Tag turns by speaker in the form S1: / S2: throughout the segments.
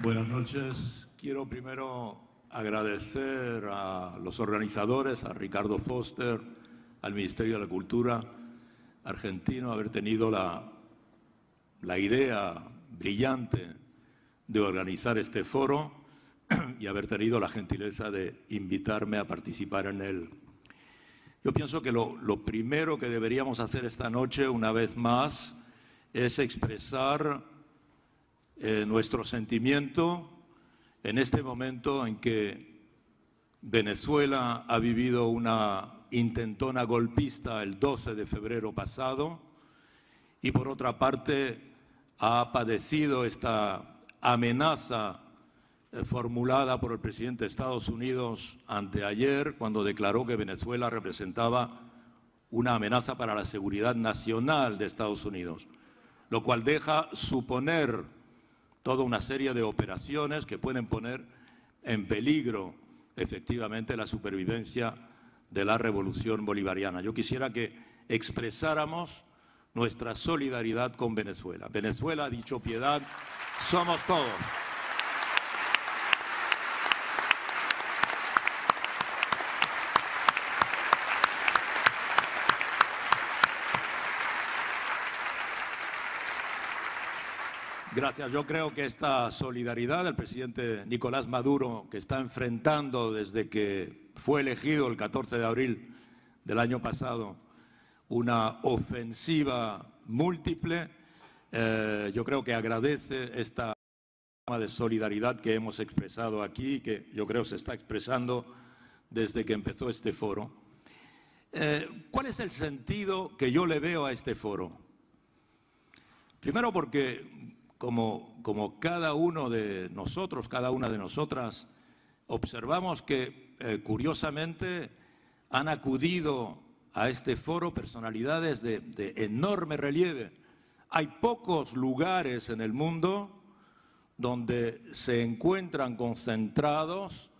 S1: Buenas noches. Quiero primero agradecer a los organizadores, a Ricardo Foster, al Ministerio de la Cultura argentino, haber tenido la idea brillante de organizar este foro y haber tenido la gentileza de invitarme a participar en él. Yo pienso que lo primero que deberíamos hacer esta noche, una vez más, es expresar nuestro sentimiento en este momento en que Venezuela ha vivido una intentona golpista el 12 de febrero pasado y, por otra parte, ha padecido esta amenaza formulada por el presidente de Estados Unidos anteayer, cuando declaró que Venezuela representaba una amenaza para la seguridad nacional de Estados Unidos, lo cual deja suponer toda una serie de operaciones que pueden poner en peligro efectivamente la supervivencia de la revolución bolivariana. Yo quisiera que expresáramos nuestra solidaridad con Venezuela. Venezuela ha dicho piedad, somos todos. Gracias. Yo creo que esta solidaridad del presidente Nicolás Maduro, que está enfrentando desde que fue elegido el 14 de abril del año pasado una ofensiva múltiple, yo creo que agradece esta forma de solidaridad que hemos expresado aquí, que yo creo se está expresando desde que empezó este foro. ¿Cuál es el sentido que yo le veo a este foro? Primero porque como cada uno de nosotros, cada una de nosotras, observamos que, curiosamente, han acudido a este foro personalidades de enorme relieve. Hay pocos lugares en el mundo donde se encuentran concentrados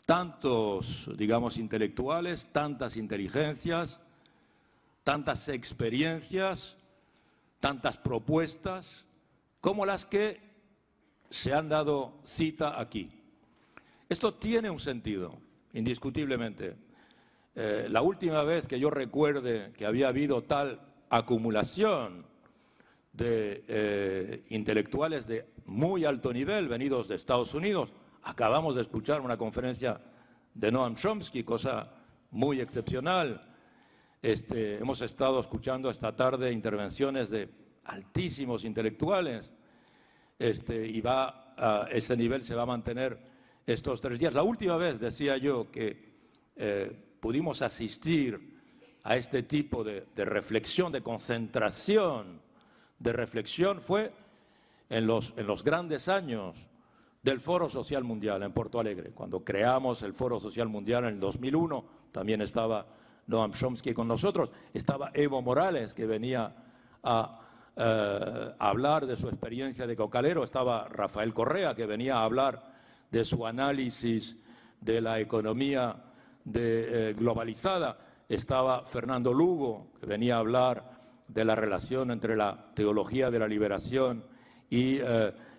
S1: tantos, digamos, intelectuales, tantas inteligencias, tantas experiencias, tantas propuestas, como las que se han dado cita aquí. Esto tiene un sentido, indiscutiblemente. La última vez que yo recuerde que había habido tal acumulación de intelectuales de muy alto nivel venidos de Estados Unidos, acabamos de escuchar una conferencia de Noam Chomsky, cosa muy excepcional. Hemos estado escuchando esta tarde intervenciones de altísimos intelectuales, y ese nivel se va a mantener estos 3 días. La última vez, decía yo, que pudimos asistir a este tipo de reflexión, de concentración, de reflexión, fue en los grandes años del Foro Social Mundial en Porto Alegre. Cuando creamos el Foro Social Mundial en el 2001, también estaba Noam Chomsky con nosotros, estaba Evo Morales, que venía a hablar de su experiencia de cocalero, estaba Rafael Correa, que venía a hablar de su análisis de la economía globalizada, estaba Fernando Lugo, que venía a hablar de la relación entre la teología de la liberación y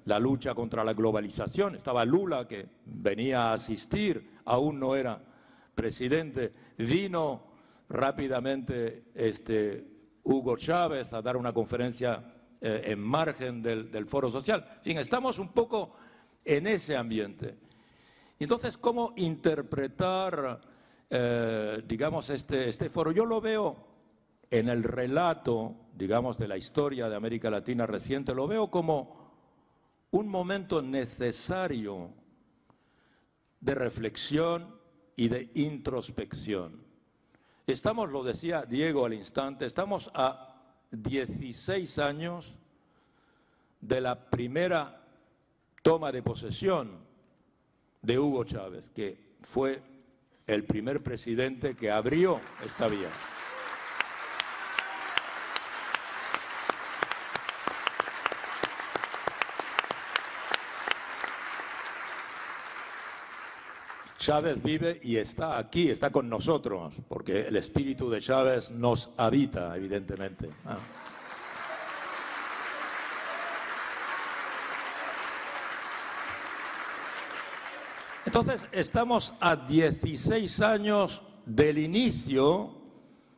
S1: la lucha contra la globalización, estaba Lula, que venía a asistir, aún no era presidente, vino rápidamente Hugo Chávez a dar una conferencia en margen del Foro Social. En fin, estamos un poco en ese ambiente. Entonces, ¿cómo interpretar, digamos, este foro? Yo lo veo en el relato, digamos, de la historia de América Latina reciente, lo veo como un momento necesario de reflexión y de introspección. Estamos, lo decía Diego al instante, estamos a 16 años de la primera toma de posesión de Hugo Chávez, que fue el primer presidente que abrió esta vía. Chávez vive y está aquí, está con nosotros, porque el espíritu de Chávez nos habita, evidentemente. Entonces, estamos a 16 años del inicio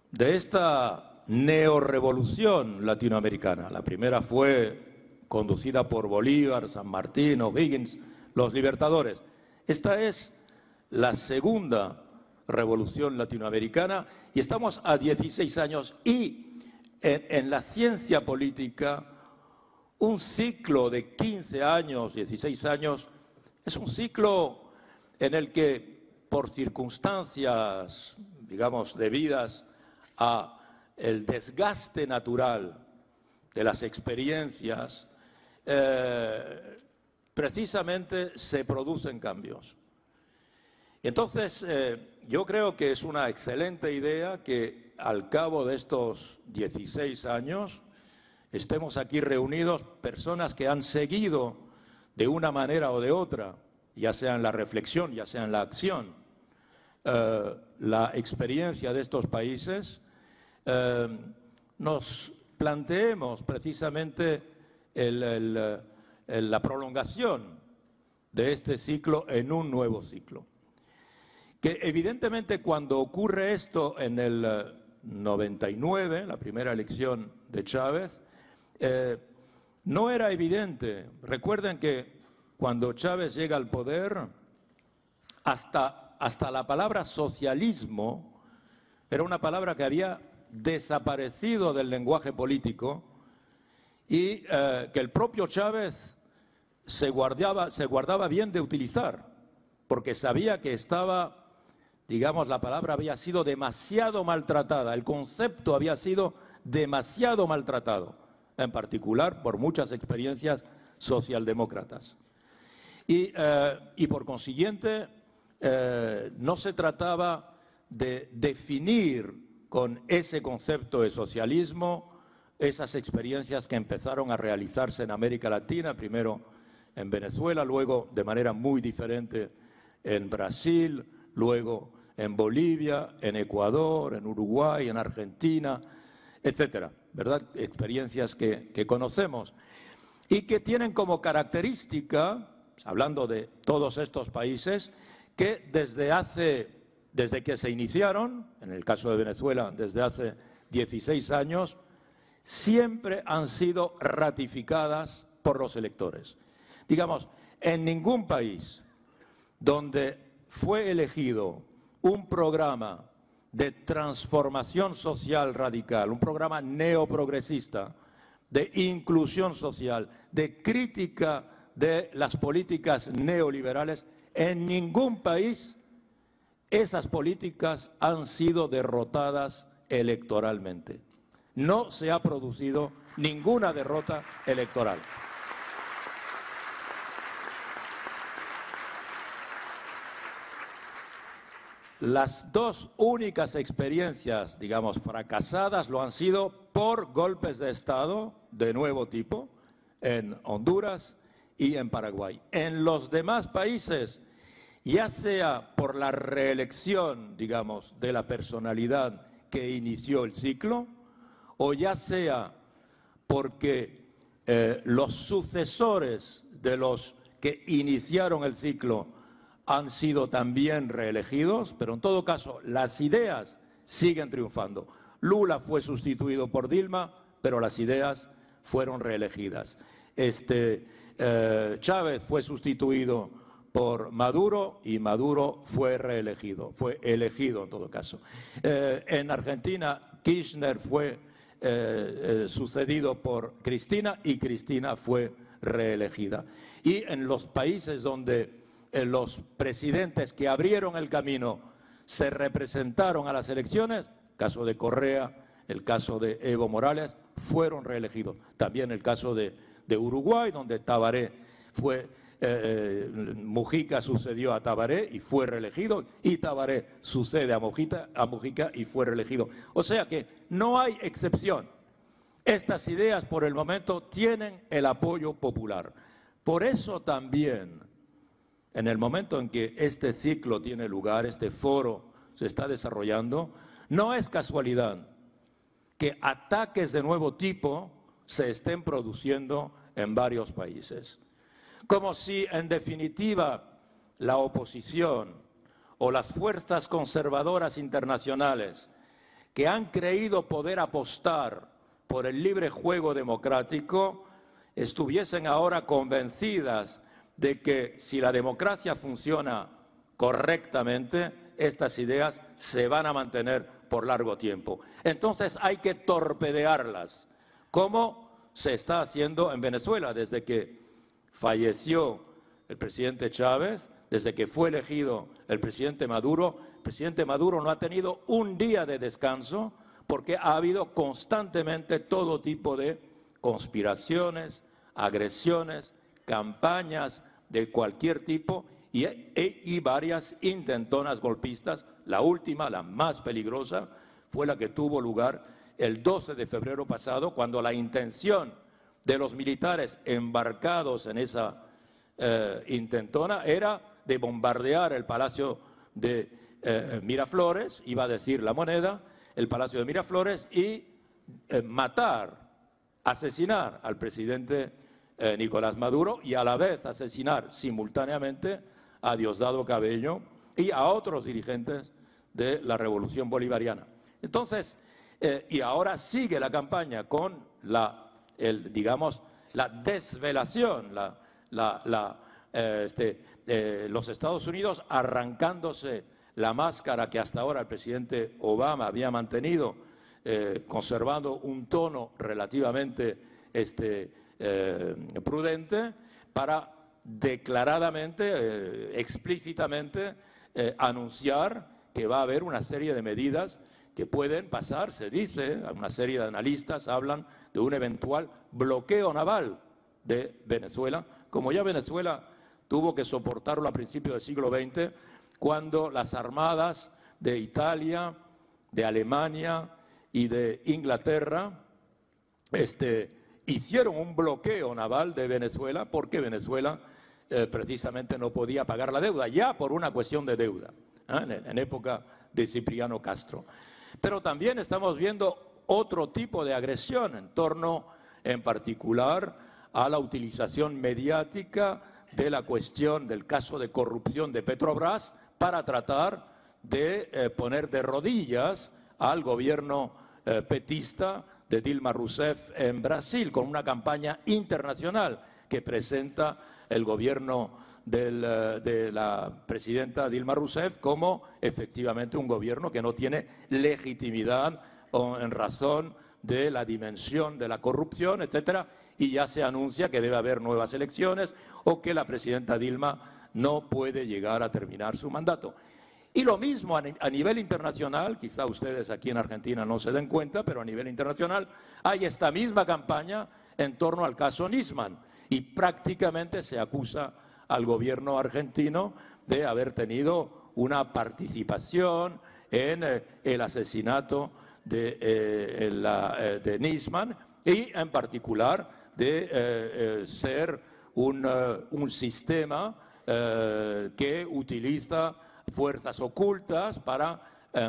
S1: de esta neorrevolución latinoamericana. La primera fue conducida por Bolívar, San Martín, O'Higgins, los libertadores. Esta es la segunda revolución latinoamericana y estamos a 16 años y en la ciencia política un ciclo de 15 años, 16 años, es un ciclo en el que por circunstancias, digamos, debidas a el desgaste natural de las experiencias, precisamente se producen cambios. Entonces, yo creo que es una excelente idea que al cabo de estos 16 años estemos aquí reunidos personas que han seguido de una manera o de otra, ya sea en la reflexión, ya sea en la acción, la experiencia de estos países, nos planteemos precisamente la prolongación de este ciclo en un nuevo ciclo. Que evidentemente cuando ocurre esto en el 99, la primera elección de Chávez, no era evidente. Recuerden que cuando Chávez llega al poder, hasta la palabra socialismo era una palabra que había desaparecido del lenguaje político y que el propio Chávez se guardaba bien de utilizar, porque sabía que estaba, digamos, la palabra había sido demasiado maltratada, el concepto había sido demasiado maltratado, en particular por muchas experiencias socialdemócratas. Y por consiguiente, no se trataba de definir con ese concepto de socialismo esas experiencias que empezaron a realizarse en América Latina, primero en Venezuela, luego de manera muy diferente en Brasil, luego en Bolivia, en Ecuador, en Uruguay, en Argentina, etcétera, ¿verdad? Experiencias que conocemos y que tienen como característica, hablando de todos estos países, que desde que se iniciaron, en el caso de Venezuela, desde hace 16 años, siempre han sido ratificadas por los electores. Digamos, en ningún país donde fue elegido un programa de transformación social radical, un programa neoprogresista, de inclusión social, de crítica de las políticas neoliberales, en ningún país esas políticas han sido derrotadas electoralmente. No se ha producido ninguna derrota electoral. Las dos únicas experiencias, digamos, fracasadas lo han sido por golpes de Estado de nuevo tipo en Honduras y en Paraguay. En los demás países, ya sea por la reelección, digamos, de la personalidad que inició el ciclo, o ya sea porque los sucesores de los que iniciaron el ciclo han sido también reelegidos, pero en todo caso las ideas siguen triunfando. Lula fue sustituido por Dilma, pero las ideas fueron reelegidas. Chávez fue sustituido por Maduro y Maduro fue reelegido, fue elegido en todo caso. En Argentina, Kirchner fue sucedido por Cristina y Cristina fue reelegida. Y en los países donde los presidentes que abrieron el camino se representaron a las elecciones, el caso de Correa, el caso de Evo Morales, fueron reelegidos. También el caso de Uruguay, donde Tabaré fue, Mujica sucedió a Tabaré y fue reelegido, y Tabaré sucede a Mujica y fue reelegido. O sea que no hay excepción. Estas ideas por el momento tienen el apoyo popular. Por eso también, en el momento en que este ciclo tiene lugar, este foro se está desarrollando, no es casualidad que ataques de nuevo tipo se estén produciendo en varios países. Como si, en definitiva, la oposición o las fuerzas conservadoras internacionales que han creído poder apostar por el libre juego democrático estuviesen ahora convencidas de que si la democracia funciona correctamente, estas ideas se van a mantener por largo tiempo. Entonces hay que torpedearlas, como se está haciendo en Venezuela desde que falleció el presidente Chávez, desde que fue elegido el presidente Maduro. El presidente Maduro no ha tenido un día de descanso porque ha habido constantemente todo tipo de conspiraciones, agresiones, campañas de cualquier tipo y varias intentonas golpistas. La última, la más peligrosa, fue la que tuvo lugar el 12 de febrero pasado, cuando la intención de los militares embarcados en esa intentona era de bombardear el Palacio de Miraflores, iba a decir La Moneda, el Palacio de Miraflores, y matar, asesinar al presidente Nicolás Maduro y a la vez asesinar simultáneamente a Diosdado Cabello y a otros dirigentes de la Revolución Bolivariana. Entonces, y ahora sigue la campaña con digamos, la desvelación, los Estados Unidos arrancándose la máscara que hasta ahora el presidente Obama había mantenido, conservando un tono relativamente prudente, para declaradamente, explícitamente anunciar que va a haber una serie de medidas que pueden pasar. Se dice, una serie de analistas hablan de un eventual bloqueo naval de Venezuela, como ya Venezuela tuvo que soportarlo a principios del siglo XX, cuando las armadas de Italia, de Alemania y de Inglaterra hicieron un bloqueo naval de Venezuela, porque Venezuela precisamente no podía pagar la deuda, ya por una cuestión de deuda, en época de Cipriano Castro. Pero también estamos viendo otro tipo de agresión en torno, en particular, a la utilización mediática de la cuestión del caso de corrupción de Petrobras para tratar de poner de rodillas al gobierno petista de Dilma Rousseff en Brasil, con una campaña internacional que presenta el gobierno de la presidenta Dilma Rousseff como efectivamente un gobierno que no tiene legitimidad en razón de la dimensión de la corrupción, etcétera, y ya se anuncia que debe haber nuevas elecciones o que la presidenta Dilma no puede llegar a terminar su mandato. Y lo mismo a nivel internacional, quizá ustedes aquí en Argentina no se den cuenta, pero a nivel internacional hay esta misma campaña en torno al caso Nisman, y prácticamente se acusa al gobierno argentino de haber tenido una participación en el asesinato de Nisman, y en particular de ser un sistema que utiliza fuerzas ocultas para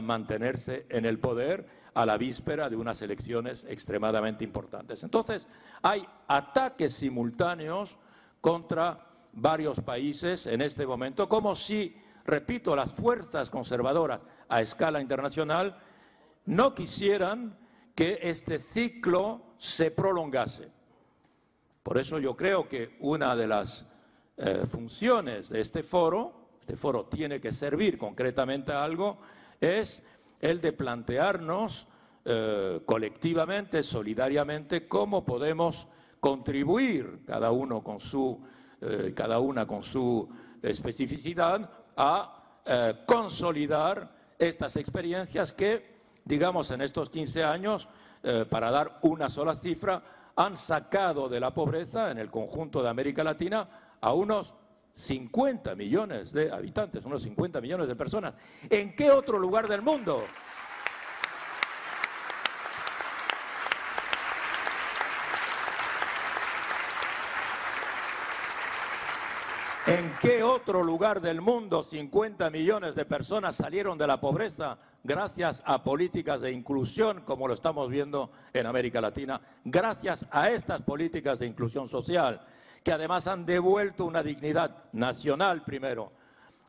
S1: mantenerse en el poder a la víspera de unas elecciones extremadamente importantes. Entonces, hay ataques simultáneos contra varios países en este momento, como si, repito, las fuerzas conservadoras a escala internacional no quisieran que este ciclo se prolongase. Por eso yo creo que una de las funciones de este foro tiene que servir concretamente a algo, es el de plantearnos colectivamente, solidariamente, cómo podemos contribuir, cada una con su especificidad, a consolidar estas experiencias que, digamos, en estos 15 años, para dar una sola cifra, han sacado de la pobreza en el conjunto de América Latina a unos 50 millones de habitantes, unos 50 millones de personas. ¿En qué otro lugar del mundo? ¿En qué otro lugar del mundo 50 millones de personas salieron de la pobreza gracias a políticas de inclusión, como lo estamos viendo en América Latina? Gracias a estas políticas de inclusión social, que además han devuelto una dignidad nacional primero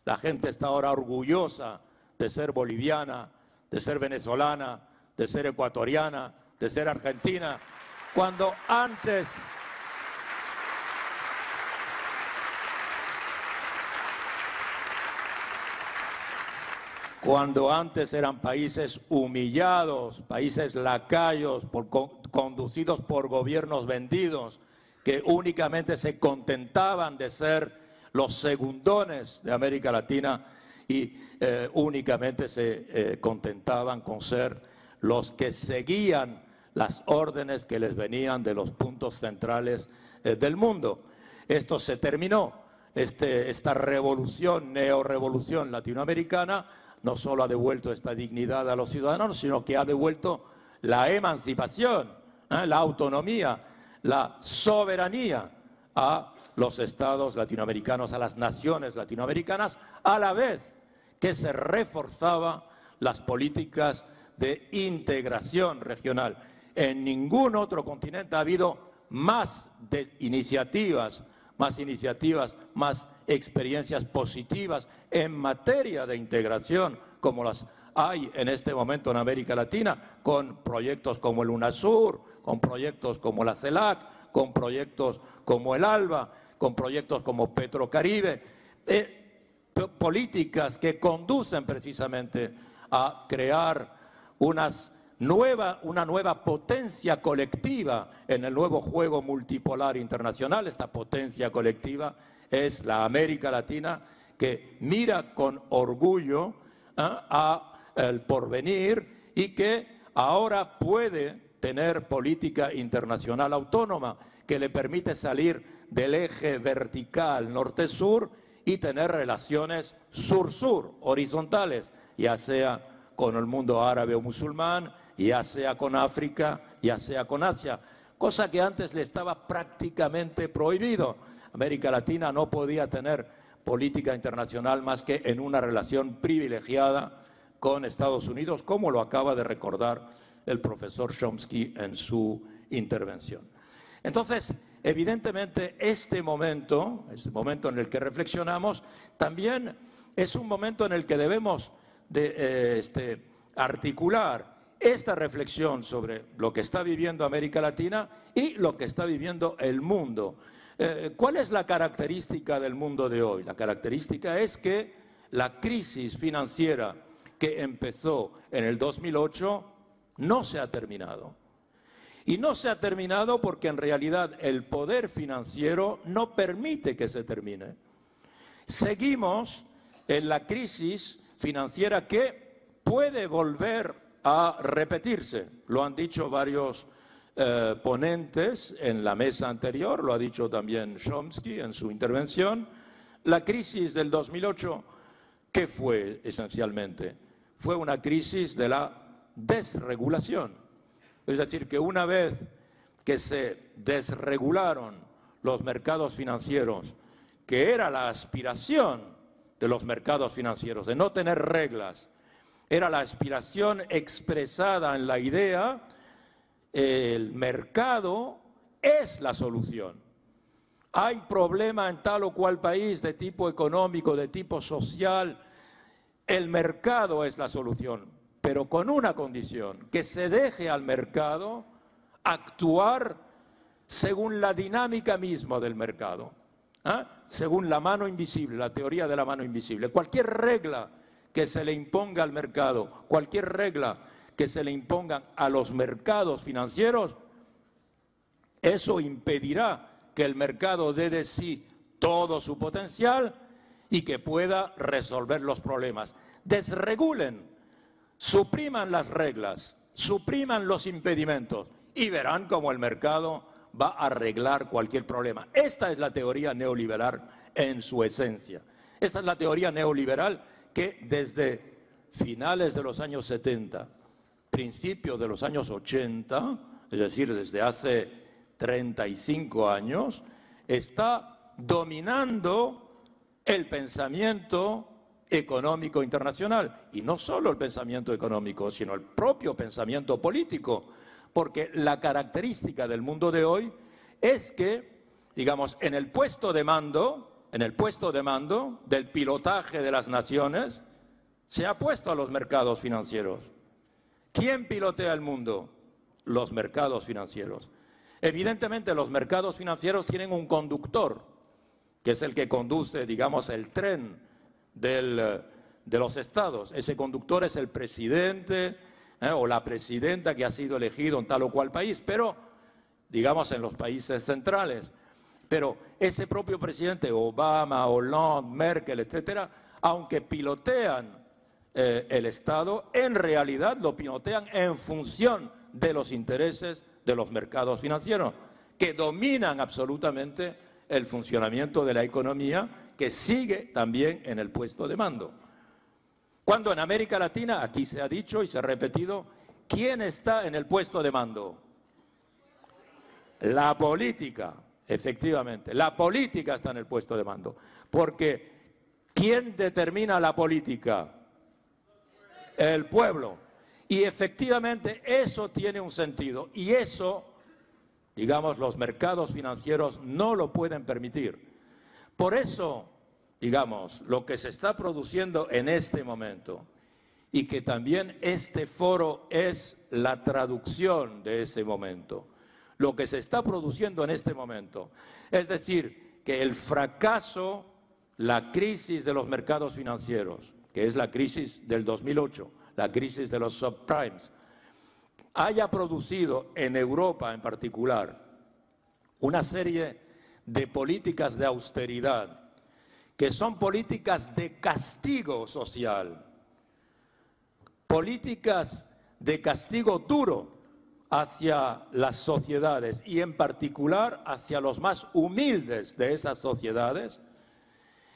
S1: La gente está ahora orgullosa de ser boliviana, de ser venezolana, de ser ecuatoriana, de ser argentina, cuando antes eran países humillados, países lacayos, conducidos por gobiernos vendidos, que únicamente se contentaban de ser los segundones de América Latina y únicamente se contentaban con ser los que seguían las órdenes que les venían de los puntos centrales del mundo. Esto se terminó. Esta revolución, neorrevolución latinoamericana, no solo ha devuelto esta dignidad a los ciudadanos, sino que ha devuelto la emancipación, la autonomía, la soberanía a los estados latinoamericanos, a las naciones latinoamericanas, a la vez que se reforzaba las políticas de integración regional. En ningún otro continente ha habido más iniciativas, más experiencias positivas en materia de integración como las hay en este momento en América Latina, con proyectos como el UNASUR, con proyectos como la CELAC, con proyectos como el ALBA, con proyectos como Petrocaribe, políticas que conducen precisamente a crear una nueva potencia colectiva en el nuevo juego multipolar internacional. Esta potencia colectiva es la América Latina, que mira con orgullo al porvenir y que ahora puede tener política internacional autónoma que le permite salir del eje vertical norte-sur y tener relaciones sur-sur, horizontales, ya sea con el mundo árabe o musulmán, ya sea con África, ya sea con Asia, cosa que antes le estaba prácticamente prohibido. América Latina no podía tener política internacional más que en una relación privilegiada con Estados Unidos, como lo acaba de recordar el profesor Chomsky en su intervención. Entonces, evidentemente, este momento en el que reflexionamos, también es un momento en el que debemos articular esta reflexión sobre lo que está viviendo América Latina y lo que está viviendo el mundo. ¿Cuál es la característica del mundo de hoy? La característica es que la crisis financiera que empezó en el 2008 no se ha terminado. Y no se ha terminado porque en realidad el poder financiero no permite que se termine. Seguimos en la crisis financiera que puede volver a repetirse. Lo han dicho varios ponentes en la mesa anterior, lo ha dicho también Chomsky en su intervención. La crisis del 2008, ¿qué fue esencialmente? Fue una crisis de la desregulación. Es decir, que una vez que se desregularon los mercados financieros, que era la aspiración de los mercados financieros, de no tener reglas, era la aspiración expresada en la idea, el mercado es la solución. Hay problema en tal o cual país de tipo económico, de tipo social, el mercado es la solución, pero con una condición, que se deje al mercado actuar según la dinámica misma del mercado, según la mano invisible, la teoría de la mano invisible. Cualquier regla que se le imponga al mercado, cualquier regla que se le impongan a los mercados financieros, eso impedirá que el mercado dé de sí todo su potencial y que pueda resolver los problemas. Desregulen, supriman las reglas, supriman los impedimentos y verán cómo el mercado va a arreglar cualquier problema. Esta es la teoría neoliberal en su esencia. Esta es la teoría neoliberal que desde finales de los años 70, principios de los años 80, es decir, desde hace 35 años, está dominando el pensamiento económico internacional. Y no solo el pensamiento económico, sino el propio pensamiento político. Porque la característica del mundo de hoy es que, digamos, en el puesto de mando en el puesto de mando del pilotaje de las naciones, se ha puesto a los mercados financieros. ¿Quién pilotea el mundo? Los mercados financieros. Evidentemente, los mercados financieros tienen un conductor, que es el que conduce, digamos, el tren de los estados. Ese conductor es el presidente o la presidenta que ha sido elegido en tal o cual país, pero, digamos, en los países centrales. Pero ese propio presidente, Obama, Hollande, Merkel, etcétera, aunque pilotean el Estado, en realidad lo pilotean en función de los intereses de los mercados financieros, que dominan absolutamente el funcionamiento de la economía, que sigue también en el puesto de mando. Cuando en América Latina, aquí se ha dicho y se ha repetido, ¿quién está en el puesto de mando? La política, efectivamente. La política está en el puesto de mando. Porque ¿quién determina la política? El pueblo. Y efectivamente eso tiene un sentido. Y eso, digamos, los mercados financieros no lo pueden permitir. Por eso, digamos, lo que se está produciendo en este momento, y que también este foro es la traducción de ese momento, lo que se está produciendo en este momento, es decir, que el fracaso, la crisis de los mercados financieros, que es la crisis del 2008, la crisis de los subprimes, haya producido en Europa en particular una serie de políticas de austeridad, que son políticas de castigo social, políticas de castigo duro hacia las sociedades y en particular hacia los más humildes de esas sociedades.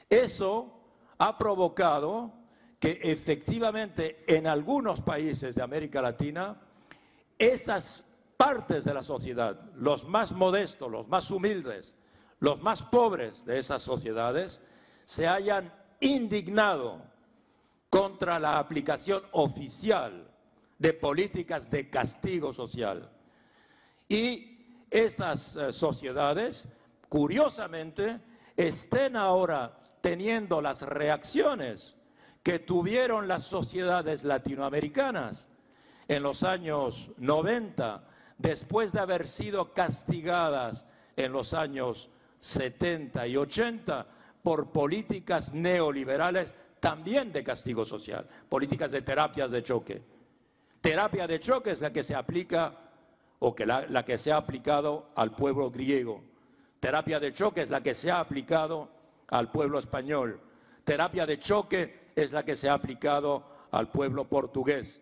S1: Eso ha provocado que efectivamente en algunos países de América Latina esas partes de la sociedad, los más modestos, los más humildes, los más pobres de esas sociedades, se hayan indignado contra la aplicación oficial de políticas de castigo social. Y esas sociedades, curiosamente, estén ahora teniendo las reacciones que tuvieron las sociedades latinoamericanas en los años 90, después de haber sido castigadas en los años 70 y 80 por políticas neoliberales también de castigo social, políticas de terapias de choque. Terapia de choque es la que se aplica, o que la que se ha aplicado al pueblo griego. Terapia de choque es la que se ha aplicado al pueblo español. Terapia de choque es la que se ha aplicado al pueblo portugués.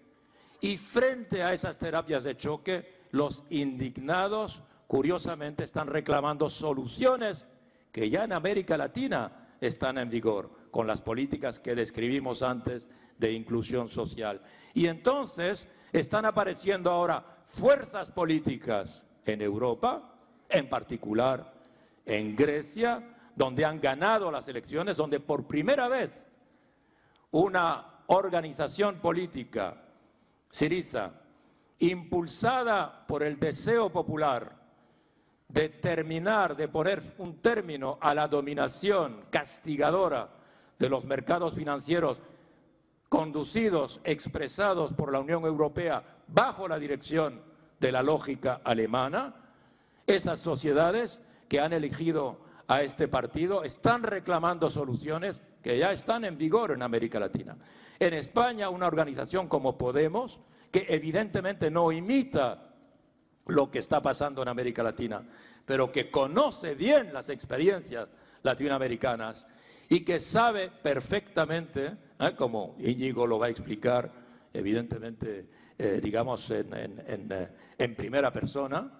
S1: Y frente a esas terapias de choque, los indignados, curiosamente, están reclamando soluciones que ya en América Latina están en vigor, con las políticas que describimos antes de inclusión social. Y entonces están apareciendo ahora fuerzas políticas en Europa, en particular en Grecia, donde han ganado las elecciones, donde por primera vez una organización política, Syriza, impulsada por el deseo popular de terminar, de poner un término a la dominación castigadora de los mercados financieros conducidos, expresados por la Unión Europea bajo la dirección de la lógica alemana, esas sociedades que han elegido a este partido están reclamando soluciones que ya están en vigor en América Latina. En España, una organización como Podemos, que evidentemente no imita lo que está pasando en América Latina, pero que conoce bien las experiencias latinoamericanas y que sabe perfectamente, como Íñigo lo va a explicar, evidentemente, digamos, en primera persona,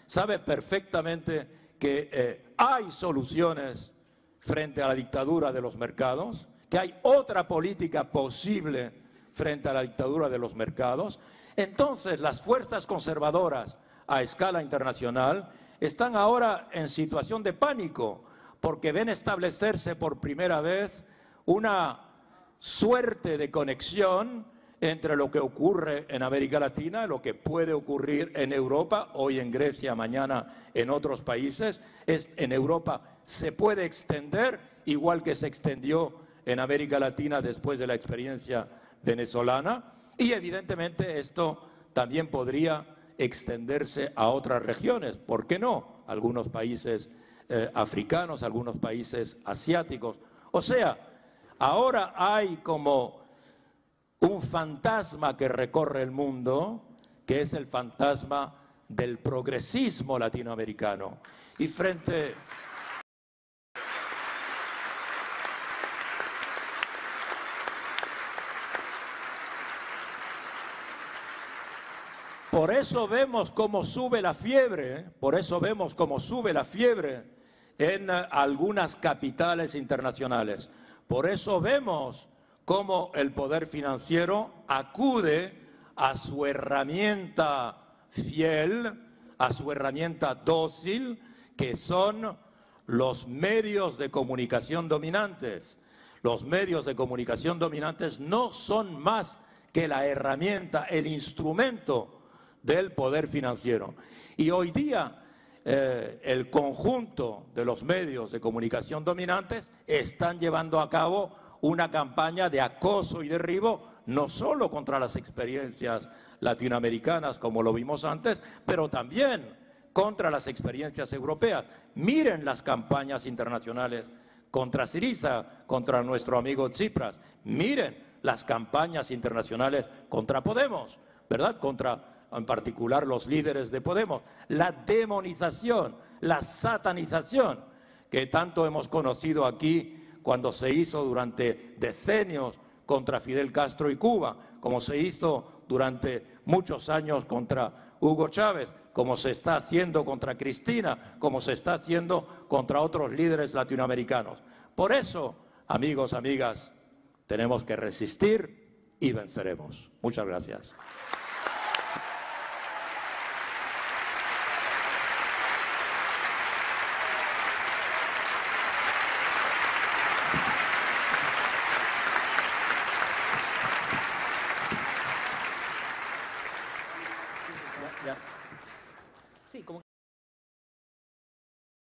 S1: sabe perfectamente que hay soluciones frente a la dictadura de los mercados, que hay otra política posible frente a la dictadura de los mercados. Entonces, las fuerzas conservadoras a escala internacional están ahora en situación de pánico, porque ven establecerse por primera vez una suerte de conexión entre lo que ocurre en América Latina, lo que puede ocurrir en Europa, hoy en Grecia, mañana en otros países. En Europa se puede extender, igual que se extendió en América Latina después de la experiencia venezolana, y evidentemente esto también podría extenderse a otras regiones. ¿Por qué no? Algunos países africanos, algunos países asiáticos. O sea, ahora hay como un fantasma que recorre el mundo, que es el fantasma del progresismo latinoamericano. Y frente... Por eso vemos cómo sube la fiebre, por eso vemos cómo sube la fiebre en algunas capitales internacionales. Por eso vemos cómo el poder financiero acude a su herramienta fiel, a su herramienta dócil, que son los medios de comunicación dominantes. Los medios de comunicación dominantes no son más que la herramienta, el instrumento del poder financiero. Y hoy día el conjunto de los medios de comunicación dominantes están llevando a cabo una campaña de acoso y derribo, no solo contra las experiencias latinoamericanas, como lo vimos antes, pero también contra las experiencias europeas. Miren las campañas internacionales contra Syriza, contra nuestro amigo Tsipras. Miren las campañas internacionales contra Podemos, ¿verdad? Contra, en particular, los líderes de Podemos. La demonización, la satanización que tanto hemos conocido aquí cuando se hizo durante decenios contra Fidel Castro y Cuba, como se hizo durante muchos años contra Hugo Chávez, como se está haciendo contra Cristina, como se está haciendo contra otros líderes latinoamericanos. Por eso, amigos, amigas, tenemos que resistir y venceremos. Muchas gracias.